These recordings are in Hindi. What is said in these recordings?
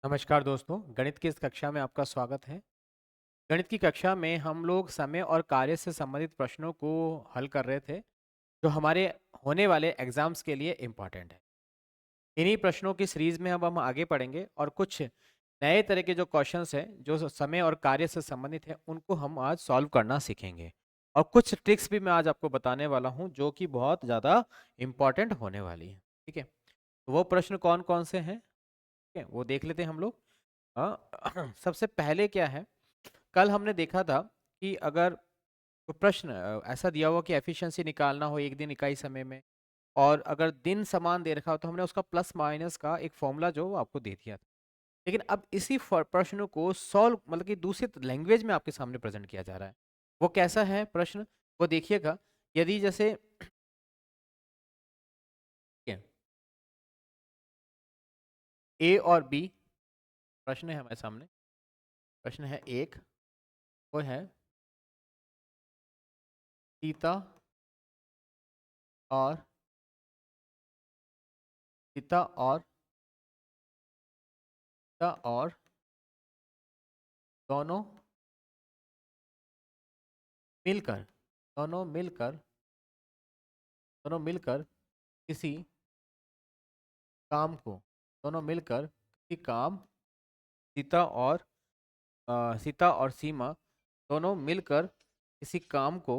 नमस्कार दोस्तों, गणित की इस कक्षा में आपका स्वागत है। गणित की कक्षा में हम लोग समय और कार्य से संबंधित प्रश्नों को हल कर रहे थे, जो हमारे होने वाले एग्जाम्स के लिए इम्पोर्टेंट है। इन्हीं प्रश्नों की सीरीज में अब हम आगे पढ़ेंगे और कुछ नए तरह के जो क्वेश्चंस हैं, जो समय और कार्य से संबंधित हैं, उनको हम आज सॉल्व करना सीखेंगे। और कुछ ट्रिक्स भी मैं आज आपको बताने वाला हूँ, जो कि बहुत ज़्यादा इम्पोर्टेंट होने वाली है। ठीक है, तो वो प्रश्न कौन कौन से हैं, ठीक है, वो देख लेते हैं हम लोग। सबसे पहले क्या है, कल हमने देखा था कि अगर कोई प्रश्न ऐसा दिया हुआ कि एफिशिएंसी निकालना हो एक दिन इकाई समय में, और अगर दिन समान दे रखा हो तो हमने उसका प्लस माइनस का एक फॉर्मूला जो वो आपको दे दिया था। लेकिन अब इसी प्रश्न को सॉल्व मतलब कि दूसरी लैंग्वेज में आपके सामने प्रेजेंट किया जा रहा है। वो कैसा है प्रश्न, वो देखिएगा। यदि जैसे ए और बी प्रश्न है हमारे सामने, प्रश्न है एक, वो है सीता और सीता और सीता और दोनों मिलकर दोनों मिलकर दोनों मिलकर किसी काम को दोनों मिलकर किसी काम सीता और सीता और सीमा दोनों मिलकर किसी काम को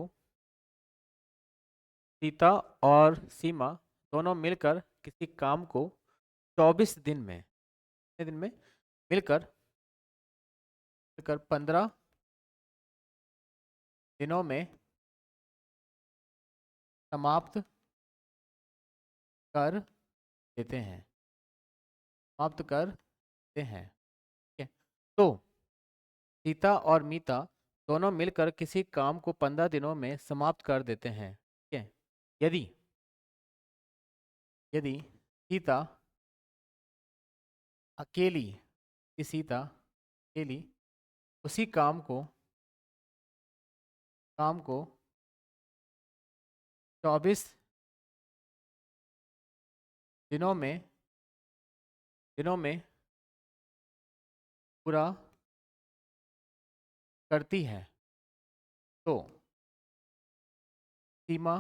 सीता और सीमा दोनों मिलकर किसी काम को 24 दिन में, कितने दिन में, मिलकर मिलकर 15 दिनों में समाप्त कर देते हैं, समाप्त कर देते हैं। ठीक है, तो सीता और मीता दोनों मिलकर किसी काम को 15 दिनों में समाप्त कर देते हैं। ठीक है, यदि यदि सीता अकेली सीता अकेली उसी काम को 24 दिनों में पूरा करती है, तो सीमा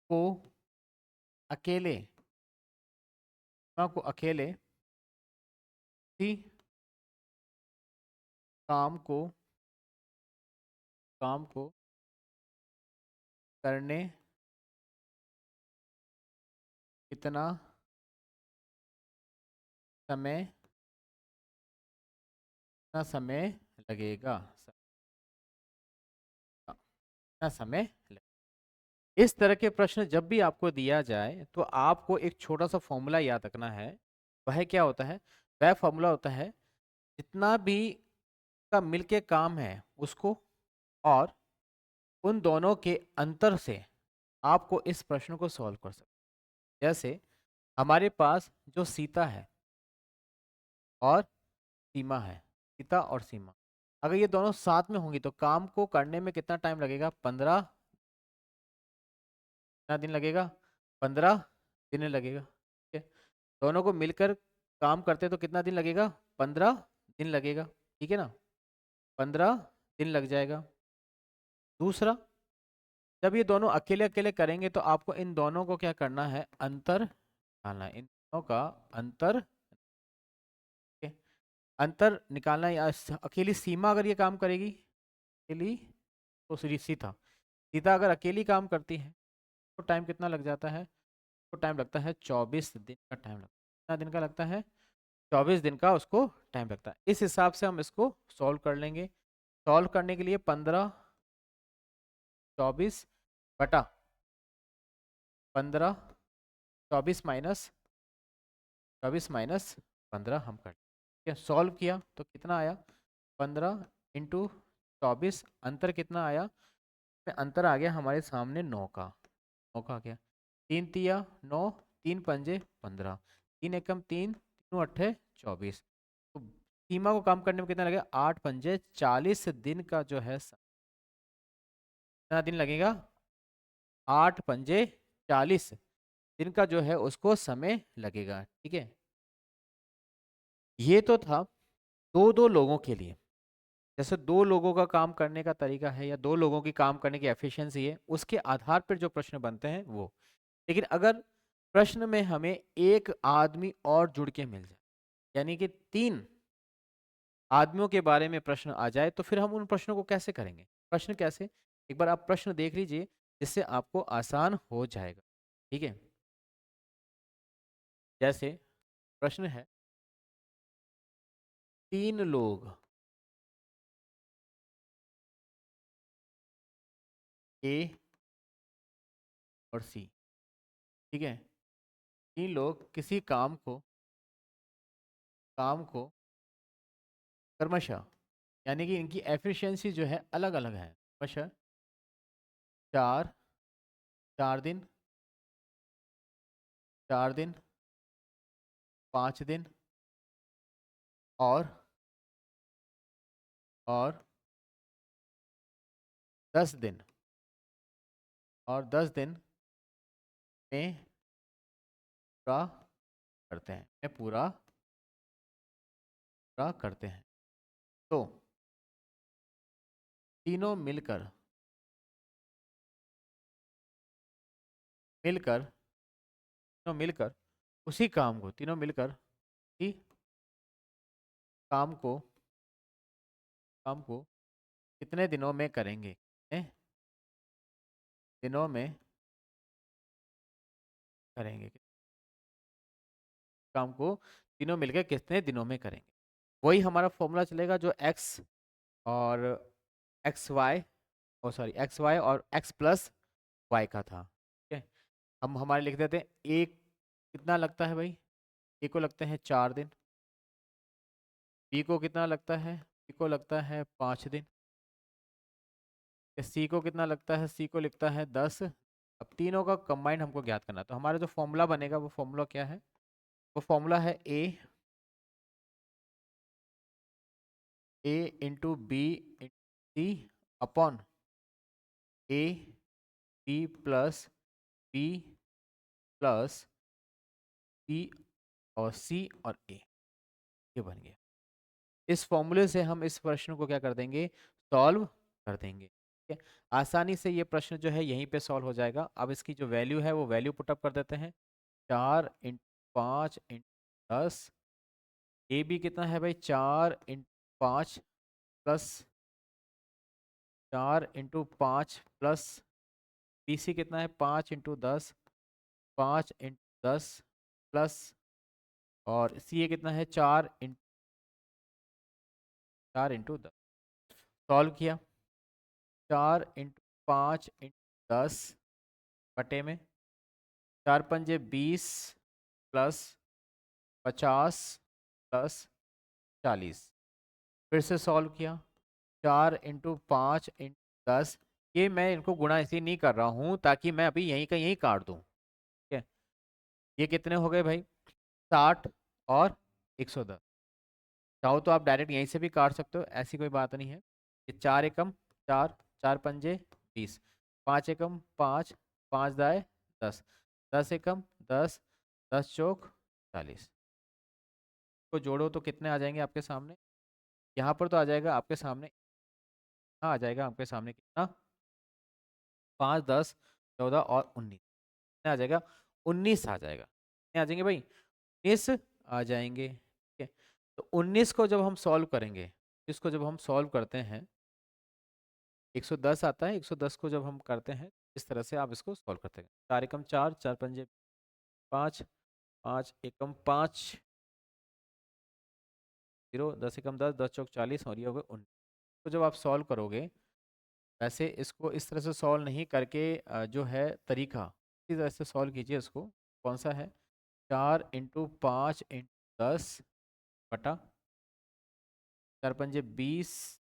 को अकेले उसी काम को काम को करने कितना समय कितना समय लगेगा, कितना समय लगेगा। इस तरह के प्रश्न जब भी आपको दिया जाए तो आपको एक छोटा सा फॉर्मूला याद रखना है। वह क्या होता है, वह फॉर्मूला होता है, जितना भी का मिलके काम है उसको और उन दोनों के अंतर से आपको इस प्रश्न को सॉल्व कर सकते हैं। जैसे हमारे पास जो सीता है और सीमा है, सीता और सीमा, अगर ये दोनों साथ में होंगी तो काम को करने में कितना टाइम लगेगा, 15, कितना दिन लगेगा, 15 दिन लगेगा। ठीक है, दोनों को मिलकर काम करते तो कितना दिन लगेगा, 15 दिन लगेगा। ठीक है ना, 15 दिन लग जाएगा। दूसरा, जब ये दोनों अकेले अकेले करेंगे तो आपको इन दोनों को क्या करना है, अंतर निकालना है, इन दोनों का अंतर। ठीक है? अंतर निकालना है, अकेली सीमा अगर ये काम करेगी, अकेली, तो सीता सीता अगर अकेली काम करती है तो टाइम कितना लग जाता है, तो टाइम लगता है 24 दिन का टाइम लगता है। कितना दिन का लगता है, 24 दिन का उसको टाइम लगता है। इस हिसाब से हम इसको सॉल्व कर लेंगे। सॉल्व करने के लिए 15 24 बटा 15, 24 माइनस 15 हम कर, ठीक है, सॉल्व किया तो कितना आया, 15 × 24, अंतर कितना आया, अंतर आ गया हमारे सामने 9 का, 9 का आ गया। 3 तिया 9, 3 पंजे 15, 3 एकम 3, 3 अट्ठे 24। तो सीमा को काम करने में कितना लगेगा, 8 पंजे 40 दिन का जो है, कितना दिन लगेगा, 8 पंजे 40। दिन का जो है उसको समय लगेगा। ठीक है, ये तो था दो दो लोगों के लिए। जैसे दो लोगों का काम करने का तरीका है या दो लोगों की काम करने की एफिशिएंसी है, उसके आधार पर जो प्रश्न बनते हैं वो। लेकिन अगर प्रश्न में हमें एक आदमी और जुड़ के मिल जाए, यानी कि तीन आदमियों के बारे में प्रश्न आ जाए, तो फिर हम उन प्रश्नों को कैसे करेंगे? प्रश्न कैसे? एक बार आप प्रश्न देख लीजिए, जिससे आपको आसान हो जाएगा। ठीक है, जैसे प्रश्न है, तीन लोग ए और सी, ठीक है, तीन लोग किसी काम को क्रमशः, यानी कि इनकी एफिशिएंसी जो है अलग अलग है, क्रमशः 4 4 दिन, 4 दिन, 5 दिन और 10 दिन, और 10 दिन में पूरा करते हैं, पूरा करते हैं। तो तीनों मिलकर मिलकर तीनों मिलकर उसी काम को, तीनों मिलकर उसी काम को काम को कितने दिनों में करेंगे? कितने दिनों में करेंगे? काम को तीनों मिलकर कितने दिनों में करेंगे? वही हमारा फॉर्मूला चलेगा जो एक्स और एक्स वाई, ओ सॉरी एक्स वाई और एक्स प्लस वाई का था। ठीक है, हम हमारे लिख देते हैं। एक कितना लगता है भाई? ए को लगते हैं 4 दिन, बी को कितना लगता है? बी को लगता है 5 दिन, सी को कितना लगता है? सी को लिखता है 10। अब तीनों का कंबाइंड हमको ज्ञात करना है, तो हमारा जो फॉर्मूला बनेगा वो फॉर्मूला क्या है? वो फॉर्मूला है A into B into C upon A B plus B plus B और सी और ए, ये बन गया। इस फॉर्मूले से हम इस प्रश्न को क्या कर देंगे? सॉल्व कर देंगे। ठीक है, आसानी से ये प्रश्न जो है यहीं पे सॉल्व हो जाएगा। अब इसकी जो वैल्यू है वो वैल्यू पुटअप कर देते हैं। 4 × 5 × 10, ए बी कितना है भाई? 4 × 5 प्लस 4 × 5 प्लस बी सी कितना है? 5 × 10, 5 × 10 प्लस, और सी ए कितना है? 4 × 10। सॉल्व किया, 4 × 5 × 10 बटे में 4 × 5 = 20 प्लस 50 प्लस 40। फिर से सॉल्व किया, 4 × 5 × 10। ये मैं इनको गुणा इसलिए नहीं कर रहा हूँ ताकि मैं अभी यहीं का यहीं काट दूँ। ठीक है, ये कितने हो गए भाई? 60 और 110। चाहो तो आप डायरेक्ट यहीं से भी काट सकते हो, ऐसी कोई बात नहीं है। ये 4 × 4, 4 × 5 = 20, 5 × 5, 5 × 10, 10 × 10, 10 × 4 = 40। को जोड़ो तो कितने आ जाएंगे आपके सामने? यहाँ पर तो आ जाएगा आपके सामने, हाँ आ जाएगा आपके सामने कितना? 5, 10, 14 और 19, कितने आ जाएगा? 19 आ जाएगा। कितने आ जाएंगे भाई? 19 आ जाएंगे। ठीक है, तो 19 को जब हम सॉल्व करेंगे, इसको जब हम सॉल्व करते हैं 110 आता है, 110 को जब हम करते हैं इस तरह से आप इसको सॉल्व करते हैं। 4 × 4, 4 × 5, 5 एकम 5, 0, 10 एकम 10, 10 × 4 = 40 और ये हो गए 19। तो जब आप सॉल्व करोगे, वैसे इसको इस तरह से सॉल्व नहीं करके जो है तरीका, इसी तरह से सॉल्व कीजिए इसको। कौन सा है? 4 × 5 × 10 बटा 4 × 5 = 20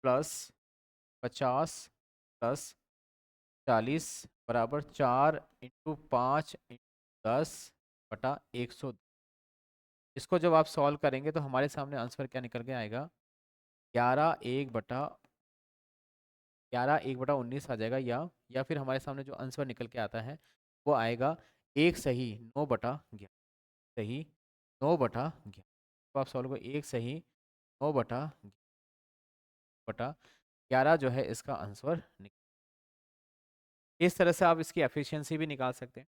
प्लस 50 प्लस 40 बराबर 4 × 5 × 10 बटा 100। इसको जब आप सॉल्व करेंगे तो हमारे सामने आंसर क्या निकल के आएगा? 11 1 बटा 19 आ जाएगा, या फिर हमारे सामने जो आंसर निकल के आता है वो आएगा एक सही 9/11 सही 9/11। तो आप सॉल्व को एक सही 9/11 जो है इसका आंसर निकल। इस तरह से आप इसकी एफिशिएंसी भी निकाल सकते हैं।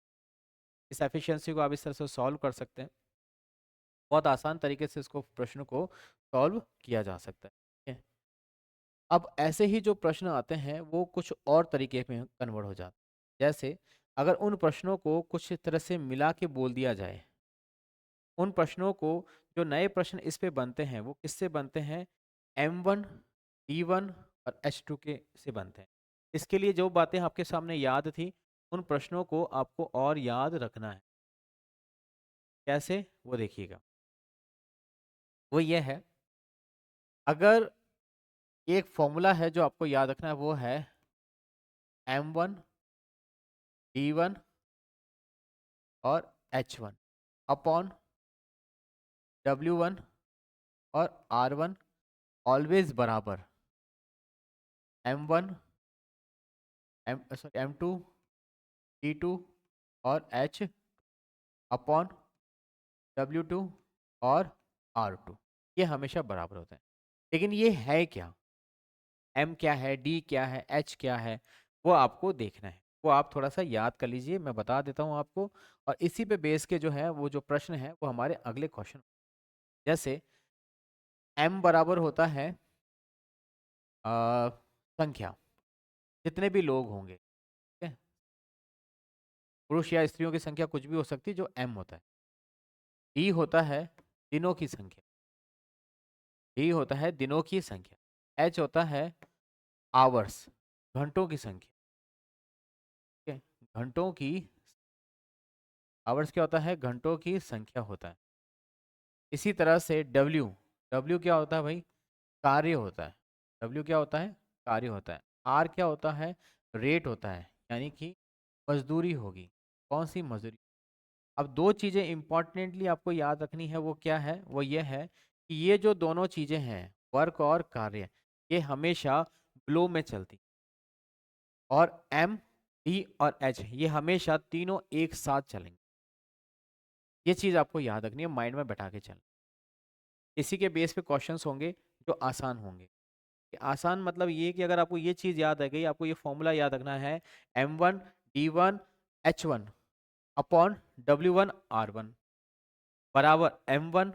इस एफिशिएंसी को आप इस तरह से सॉल्व कर सकते हैं। बहुत आसान तरीके से इसको प्रश्न को सॉल्व किया जा सकता है। ठीक है? अब ऐसे ही जो प्रश्न आते हैं वो कुछ और तरीके में कन्वर्ट हो जाते हैं। जैसे अगर उन प्रश्नों को कुछ तरह से मिला के बोल दिया जाए, उन प्रश्नों को जो नए प्रश्न इस पे बनते हैं वो किससे बनते हैं? M1 D1 और H2 के से बनते हैं। इसके लिए जो बातें आपके सामने याद थी उन प्रश्नों को आपको और याद रखना है। कैसे वो देखिएगा। वो ये है, अगर एक फॉर्मूला है जो आपको याद रखना है, वो है M1 D1 और H1 अपॉन W1 और R1 ऑलवेज बराबर M1 M2 D2 और H अपॉन W2 और R2। ये हमेशा बराबर होता है। लेकिन ये है क्या? M क्या है, D क्या है, H क्या है, वो आपको देखना है। वो आप थोड़ा सा याद कर लीजिए, मैं बता देता हूँ आपको। और इसी पे बेस के जो है वो जो प्रश्न है वो हमारे अगले क्वेश्चन। जैसे M बराबर होता है संख्या, जितने भी लोग होंगे। ठीक है? पुरुष या स्त्रियों की संख्या कुछ भी हो सकती है जो M होता है। D होता है दिनों की संख्या। D होता है दिनों की संख्या। H होता है आवर्स, घंटों की संख्या। ठीक है? घंटों की, आवर्स क्या होता है? घंटों की संख्या होता है। इसी तरह से W क्या होता है भाई? कार्य होता है। W क्या होता है? कार्य होता है। R क्या होता है? रेट होता है, यानी कि मजदूरी होगी। कौन सी मजदूरी? अब दो चीज़ें इंपॉर्टेंटली आपको याद रखनी है, वो क्या है? वो ये है कि ये जो दोनों चीज़ें हैं, वर्क और कार्य, ये हमेशा फ्लो में चलती। और M, D और H ये हमेशा तीनों एक साथ चलेंगे। ये चीज़ आपको याद रखनी है, माइंड में बैठा के चलना। इसी के बेस पे क्वेश्चंस होंगे जो आसान होंगे। कि आसान मतलब ये कि अगर आपको ये चीज़ याद आ गई, आपको ये फॉर्मूला याद रखना है, M1 D1 H1 upon W1 R1 बराबर M1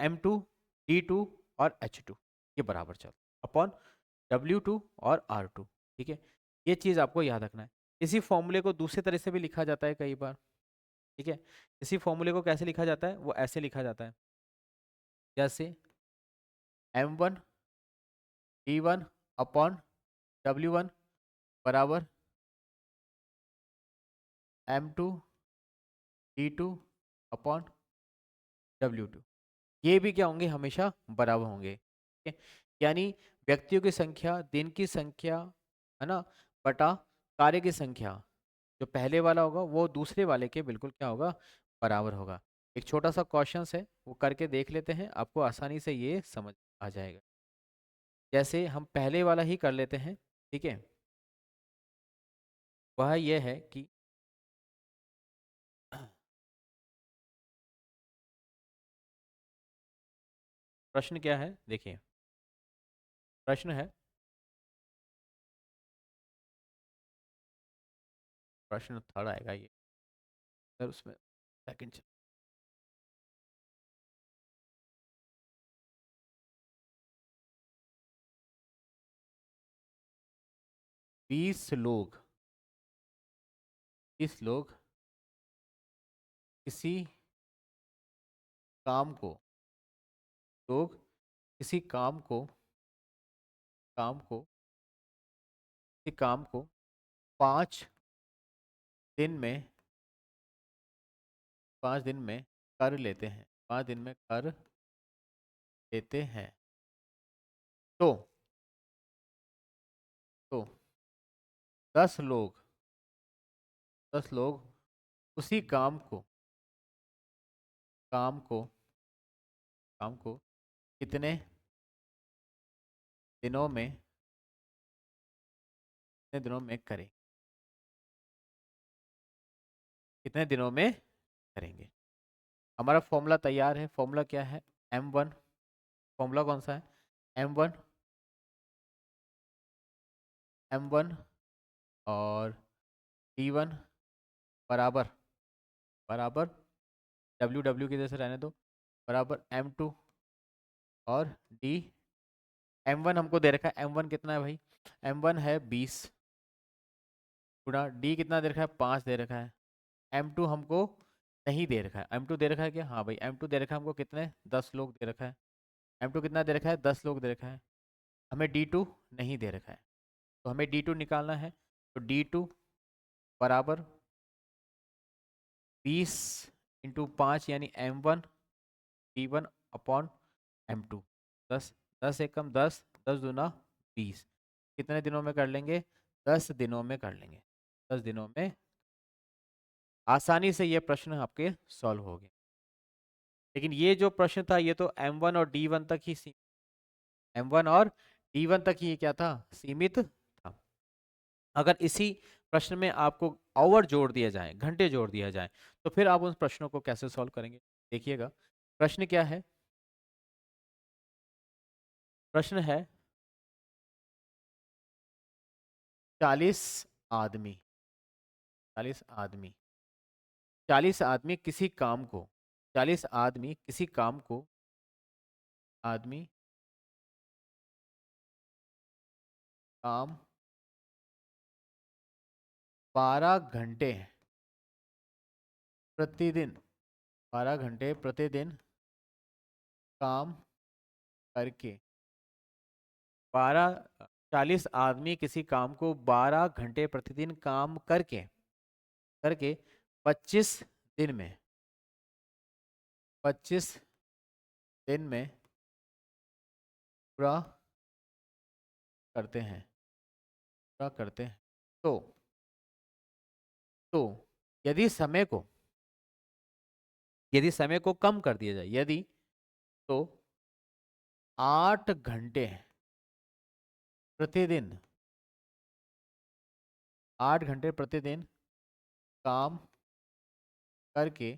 M2 D2 और H2, ये बराबर चल अपॉन W2 और R2। ठीक है? ये चीज़ आपको याद रखना है। इसी फॉर्मूले को दूसरे तरह से भी लिखा जाता है कई बार। ठीक है? इसी फॉर्मूले को कैसे लिखा जाता है? वो ऐसे लिखा जाता है, जैसे M1 D1 अपॉन W1 बराबर M2 D2 अपॉन W2। ये भी क्या होंगे? हमेशा बराबर होंगे। ठीक है? यानी व्यक्तियों की संख्या, दिन की संख्या, है ना, बटा कार्य की संख्या, जो पहले वाला होगा वो दूसरे वाले के बिल्कुल क्या होगा? बराबर होगा। एक छोटा सा क्वेश्चन है, वो करके देख लेते हैं, आपको आसानी से ये समझ आ जाएगा। जैसे हम पहले वाला ही कर लेते हैं। ठीक है? वह ये है कि प्रश्न क्या है देखिए। प्रश्न है, प्रश्न थर्ड आएगा ये, सर उसमें सेकंड। 20 लोग, 20 लोग किसी काम को, लोग किसी काम को किसी काम को 5 दिन में 5 दिन में कर लेते हैं, 5 दिन में कर लेते हैं। तो तो 10 लोग 10 लोग उसी काम को काम को कितने दिनों में करें? कितने दिनों में करेंगे। हमारा फॉर्मूला तैयार है। फॉर्मूला क्या है? M1। फॉर्मूला कौन सा है? M1, M1 और D1 बराबर बराबर W की जैसे रहने दो, बराबर M2 और D। M1 हमको दे रखा है, M1 कितना है भाई? M1 है 20 गुणा D कितना दे रखा है? 5 दे रखा है। M2 हमको नहीं दे रखा है। M2 दे रखा है क्या? हाँ भाई, M2 दे रखा है हमको। कितने? 10 लोग दे रखा है। M2 कितना दे रखा है? 10 लोग दे रखा है। हमें D2 नहीं दे रखा है, तो हमें D2 निकालना है। तो D2 बराबर 20 इंटू 5 यानी M1 D1 अपॉन M2। 10, 10 एकम 10, 10 दूना 20। कितने दिनों में कर लेंगे? 10 दिनों में कर लेंगे। 10 दिनों में आसानी से ये प्रश्न आपके सॉल्व हो गए। लेकिन ये जो प्रश्न था ये तो M1 और D1 तक ही M1 और D1 तक ही क्या था? सीमित था। अगर इसी प्रश्न में आपको और जोड़ दिया जाए, घंटे जोड़ दिया जाए, तो फिर आप उन प्रश्नों को कैसे सॉल्व करेंगे? देखिएगा प्रश्न क्या है। प्रश्न है 40 आदमी 40 आदमी 40 आदमी किसी काम को 40 आदमी किसी काम को आदमी काम 12 घंटे प्रतिदिन 12 घंटे प्रतिदिन काम करके 12 40 आदमी किसी काम को 12 घंटे प्रतिदिन काम करके करके 25 दिन में 25 दिन में पूरा करते हैं पूरा करते हैं। तो यदि समय को कम कर दिया जाए, यदि, तो 8 घंटे प्रतिदिन 8 घंटे प्रतिदिन काम करके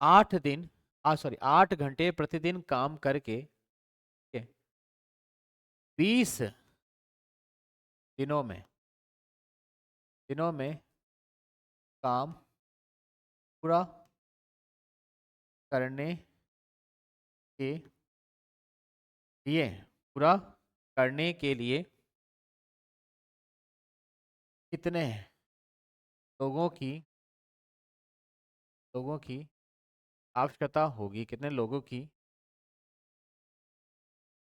8 दिन 8 घंटे प्रतिदिन काम करके 20 दिनों में काम पूरा करने के लिए पूरा करने के लिए कितने लोगों की आवश्यकता होगी? कितने लोगों की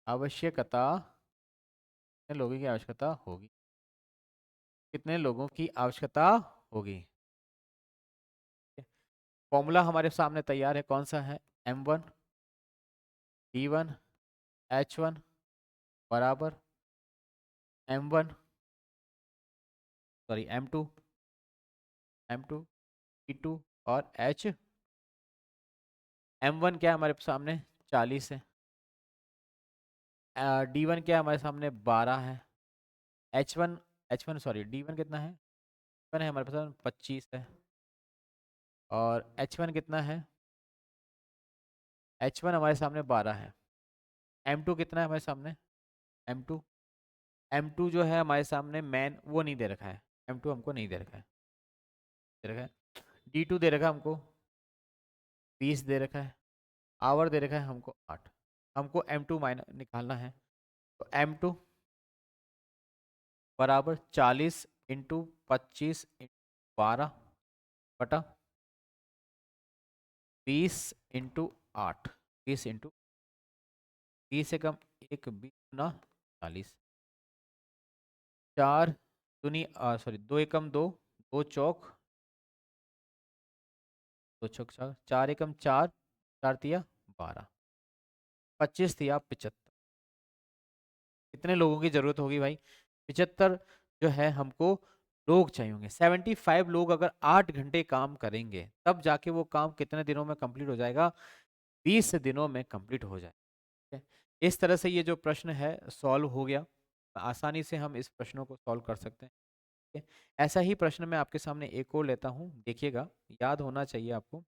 आवश्यकता कितने लोगों की आवश्यकता होगी? कितने लोगों की आवश्यकता होगी? फॉर्मूला हमारे सामने तैयार है। कौन सा है? M1 D1 H1 बराबर M1 सॉरी M2 D2 और M1 क्या है हमारे सामने? 40 है। D1 क्या है हमारे सामने? 12 है। H1 सॉरी D1 कितना है? D1 है हमारे पास 25 है। और H1 कितना है? H1 हमारे सामने 12 है। M2 कितना है हमारे सामने? M2 M2 जो है हमारे सामने मैन वो नहीं दे रखा है। M2 हमको नहीं दे रखा है। दे रखा है D2 दे रखा है हमको 20 दे रखा है। आवर दे रखा है हमको 8। हमको M2 माइनस निकालना है। तो M2 बराबर 40 इंटू 25 इंटू 12 बटा 20 इंटू 8। 20 इंटू 20 से कम 1 20 गुना 40। 4 दूनी सॉरी 2 एकम 2 2 चौक 2 चौक 4 4 एकम 4 4 तिया 12 25 तिया 75। कितने लोगों की जरूरत होगी भाई? 75 जो है हमको लोग चाहिए होंगे। 75 लोग अगर 8 घंटे काम करेंगे तब जाके वो काम कितने दिनों में कंप्लीट हो जाएगा? 20 दिनों में कंप्लीट हो जाएगा। ठीक है? इस तरह से ये जो प्रश्न है सॉल्व हो गया। आसानी से हम इस प्रश्नों को सॉल्व कर सकते हैं। ठीक है, ऐसा ही प्रश्न मैं आपके सामने एक और लेता हूँ, देखिएगा, याद होना चाहिए आपको।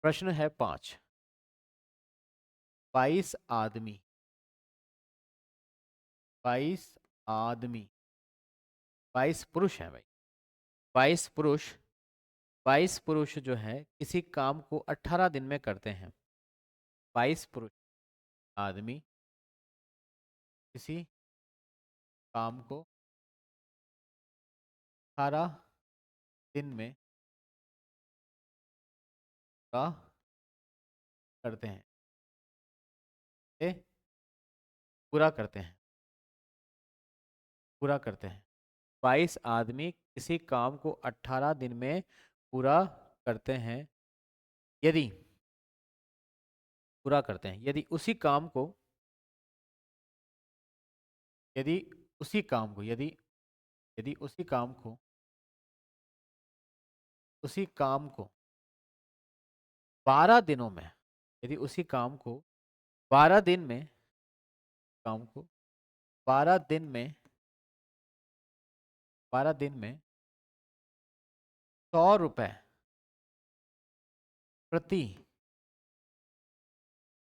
प्रश्न है 5। 22 आदमी 22 आदमी 22 पुरुष है भाई। 22 पुरुष 22 पुरुष जो है किसी काम को 18 दिन में करते हैं। 22 पुरुष आदमी किसी काम को 18 दिन में का करते हैं, ए, पूरा करते हैं, पूरा करते हैं। 22 आदमी किसी काम को 18 दिन में पूरा करते हैं। यदि पूरा करते हैं, यदि उसी काम को यदि उसी काम को यदि यदि उसी काम को 12 दिनों में, यदि उसी काम को 12 दिन में, काम को 12 दिन में 12 दिन में 100 रुपए प्रति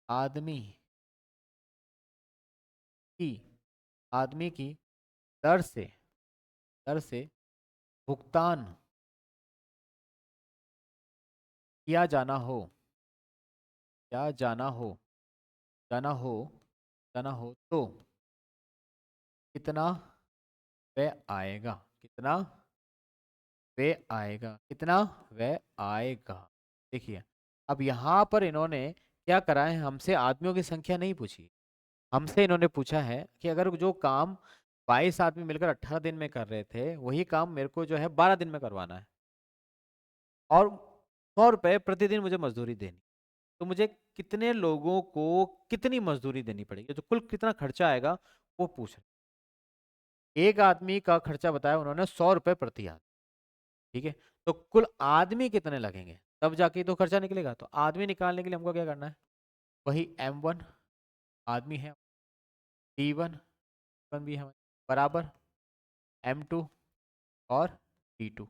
आदमी की आदमी की दर से भुगतान किया या जाना हो जाना हो तो कितना व्यय आएगा, कितना व्यय आएगा। देखिए, अब यहाँ पर इन्होंने क्या करा है, हमसे आदमियों की संख्या नहीं पूछी, हमसे इन्होंने पूछा है कि अगर जो काम 22 आदमी मिलकर 18 दिन में कर रहे थे, वही काम मेरे को जो है 12 दिन में करवाना है, और 100 रुपए प्रतिदिन मुझे मजदूरी देनी, तो मुझे कितने लोगों को कितनी मजदूरी देनी पड़ेगी, तो कुल कितना खर्चा आएगा वो पूछ रहे। एक आदमी का खर्चा बताया उन्होंने 100 रुपए प्रति आदमी, ठीक है, तो कुल आदमी कितने लगेंगे तब जाके तो खर्चा निकलेगा। तो आदमी निकालने के लिए हमको क्या करना है, वही M1 आदमी है, D1 भी है, बराबर M2 और D2।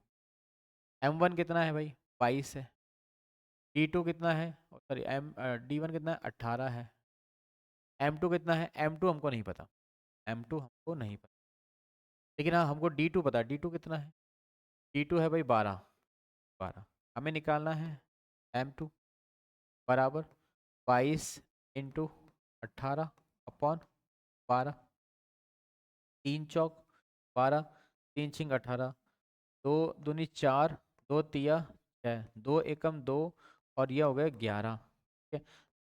M1 कितना है भाई, 22 है। D2 कितना है, सॉरी D1 कितना है, 18 है। M2 कितना है, M2 हमको नहीं पता, M2 हमको नहीं पता, लेकिन हाँ हमको D2 पता है। D2 कितना है, D2 है भाई 12। हमें निकालना है M2 बराबर 22 × 18/12, 3 चौक 12, 3 × 18, 2 दूनी 4, 2 तिया 6, 2 एकम 2, और यह हो गया 11। ठीक है,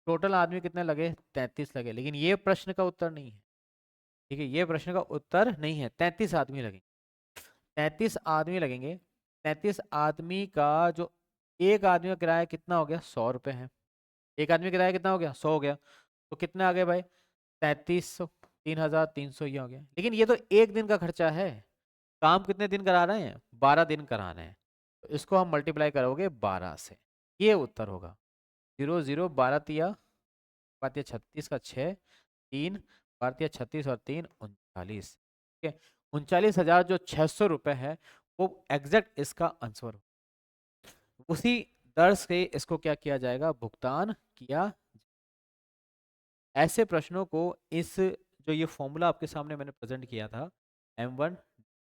टोटल आदमी कितने लगे, 33 लगे, लेकिन ये प्रश्न का उत्तर नहीं है। ठीक है, ये प्रश्न का उत्तर नहीं है। 33 आदमी लगेंगे, 33 आदमी लगेंगे। 33 आदमी का जो एक आदमी का किराया कितना हो गया, 100 रुपये है। एक आदमी का किराया कितना हो गया, 100 हो गया, तो कितने आ गए भाई, 3300, 3300 ये हो गया। लेकिन ये तो एक दिन का खर्चा है, काम कितने दिन करा रहे हैं, 12 दिन करा रहे हैं, तो इसको हम मल्टीप्लाई करोगे 12 से, ये उत्तर होगा। 0 0 12 तिया 36 का 6, 3 12 तिया 36 और 3 39। ठीक है, 39,600 रुपये है, वो एग्जैक्ट इसका आंसर हो। उसी दर से इसको क्या किया जाएगा, भुगतान किया। ऐसे प्रश्नों को इस जो ये फॉर्मूला आपके सामने मैंने प्रेजेंट किया था M1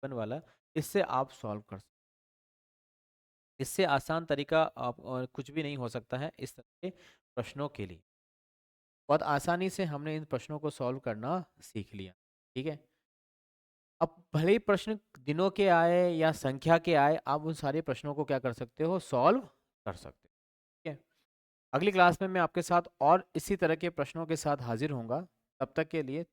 वाला, इससे आप सॉल्व कर सकते। इससे आसान तरीका आप और कुछ भी नहीं हो सकता है इस तरह के प्रश्नों के लिए। बहुत आसानी से हमने इन प्रश्नों को सॉल्व करना सीख लिया। ठीक है, अब भले ही प्रश्न दिनों के आए या संख्या के आए, आप उन सारे प्रश्नों को क्या कर सकते हो, सॉल्व कर सकते हो। ठीक है, अगली क्लास में मैं आपके साथ और इसी तरह के प्रश्नों के साथ हाजिर होऊंगा। तब तक के लिए